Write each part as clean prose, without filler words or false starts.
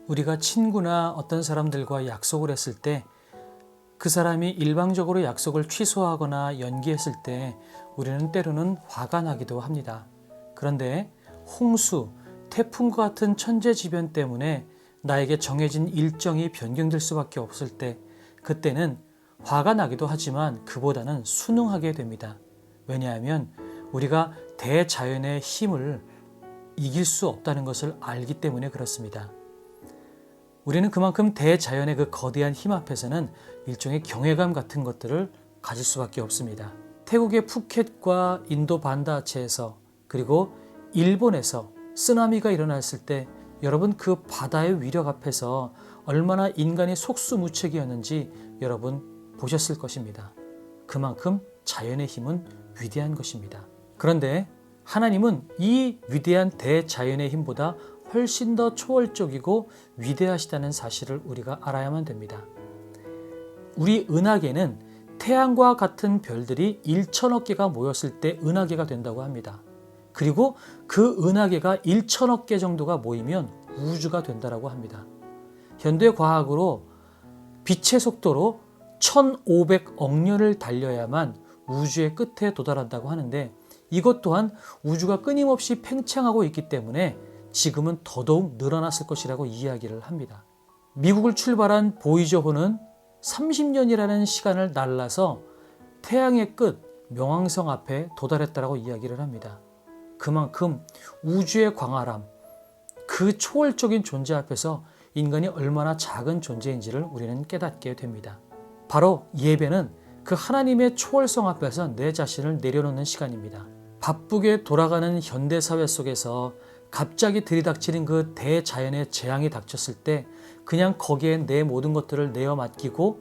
우리가 친구나 어떤 사람들과 약속을 했을 때 그 사람이 일방적으로 약속을 취소하거나 연기했을 때 우리는 때로는 화가 나기도 합니다. 그런데 홍수, 태풍과 같은 천재지변 때문에 나에게 정해진 일정이 변경될 수밖에 없을 때 그때는 화가 나기도 하지만 그보다는 순응하게 됩니다. 왜냐하면 우리가 대자연의 힘을 이길 수 없다는 것을 알기 때문에 그렇습니다. 우리는 그만큼 대자연의 그 거대한 힘 앞에서는 일종의 경외감 같은 것들을 가질 수밖에 없습니다. 태국의 푸켓과 인도 반다체에서 그리고 일본에서 쓰나미가 일어났을 때 여러분 그 바다의 위력 앞에서 얼마나 인간이 속수무책이었는지 여러분 보셨을 것입니다. 그만큼 자연의 힘은 위대한 것입니다. 그런데 하나님은 이 위대한 대자연의 힘보다 훨씬 더 초월적이고 위대하시다는 사실을 우리가 알아야만 됩니다. 우리 은하계는 태양과 같은 별들이 1천억 개가 모였을 때 은하계가 된다고 합니다. 그리고 그 은하계가 1천억 개 정도가 모이면 우주가 된다고 합니다. 현대 과학으로 빛의 속도로 1500억 년을 달려야만 우주의 끝에 도달한다고 하는데 이것 또한 우주가 끊임없이 팽창하고 있기 때문에 지금은 더더욱 늘어났을 것이라고 이야기를 합니다. 미국을 출발한 보이저호는 30년이라는 시간을 날라서 태양의 끝 명왕성 앞에 도달했다고 이야기를 합니다. 그만큼 우주의 광활함, 그 초월적인 존재 앞에서 인간이 얼마나 작은 존재인지를 우리는 깨닫게 됩니다. 바로 예배는 그 하나님의 초월성 앞에서 내 자신을 내려놓는 시간입니다. 바쁘게 돌아가는 현대사회 속에서 갑자기 들이닥치는 그 대자연의 재앙이 닥쳤을 때 그냥 거기에 내 모든 것들을 내어 맡기고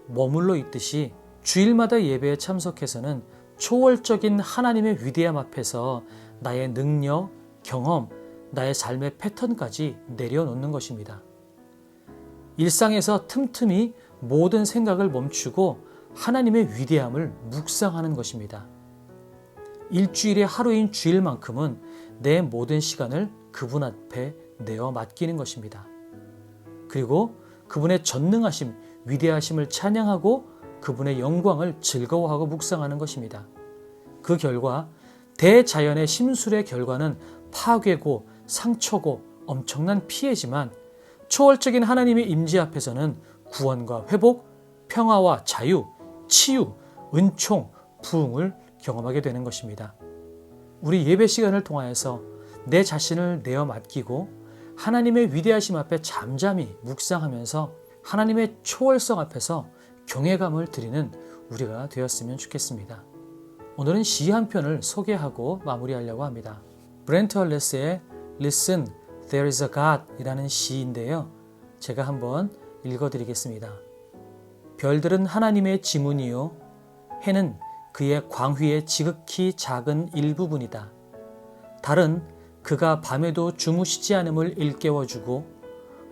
머물러 있듯이 주일마다 예배에 참석해서는 초월적인 하나님의 위대함 앞에서 나의 능력, 경험, 나의 삶의 패턴까지 내려놓는 것입니다. 일상에서 틈틈이 모든 생각을 멈추고 하나님의 위대함을 묵상하는 것입니다. 일주일의 하루인 주일만큼은 내 모든 시간을 그분 앞에 내어 맡기는 것입니다. 그리고 그분의 전능하심, 위대하심을 찬양하고 그분의 영광을 즐거워하고 묵상하는 것입니다. 그 결과 대자연의 심술의 결과는 파괴고 상처고 엄청난 피해지만 초월적인 하나님의 임재 앞에서는 구원과 회복, 평화와 자유, 치유, 은총, 부흥을 경험하게 되는 것입니다. 우리 예배 시간을 통하여서 내 자신을 내어 맡기고 하나님의 위대하심 앞에 잠잠히 묵상하면서 하나님의 초월성 앞에서 경외감을 드리는 우리가 되었으면 좋겠습니다. 오늘은 시 한 편을 소개하고 마무리하려고 합니다. 브렌트 헐레스의 Listen, There is a God 이라는 시인데요. 제가 한번 읽어드리겠습니다. 별들은 하나님의 지문이요 해는 그의 광휘의 지극히 작은 일부분이다. 달은 그가 밤에도 주무시지 않음을 일깨워주고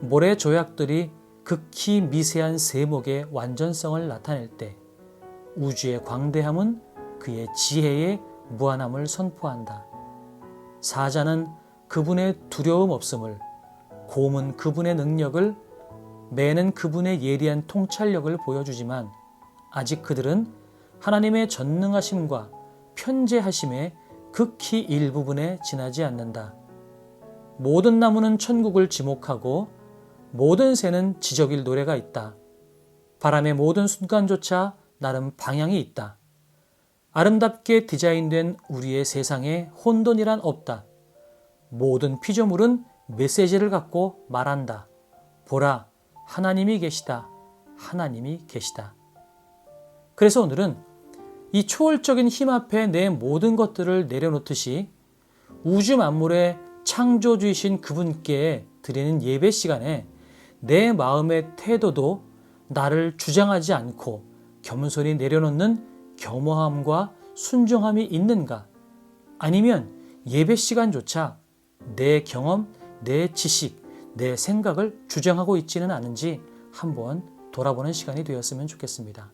모래 조약들이 극히 미세한 세목의 완전성을 나타낼 때 우주의 광대함은 그의 지혜의 무한함을 선포한다. 사자는 그분의 두려움 없음을, 곰은 그분의 능력을, 매는 그분의 예리한 통찰력을 보여주지만 아직 그들은 하나님의 전능하심과 편재하심의 극히 일부분에 지나지 않는다. 모든 나무는 천국을 지목하고 모든 새는 지저귀 노래가 있다. 바람의 모든 순간조차 나름 방향이 있다. 아름답게 디자인된 우리의 세상에 혼돈이란 없다. 모든 피조물은 메시지를 갖고 말한다. 보라, 하나님이 계시다. 하나님이 계시다. 그래서 오늘은 이 초월적인 힘 앞에 내 모든 것들을 내려놓듯이 우주 만물의 창조주이신 그분께 드리는 예배 시간에 내 마음의 태도도 나를 주장하지 않고 겸손히 내려놓는 겸허함과 순종함이 있는가? 아니면 예배 시간조차 내 경험, 내 지식, 내 생각을 주장하고 있지는 않은지 한번 돌아보는 시간이 되었으면 좋겠습니다.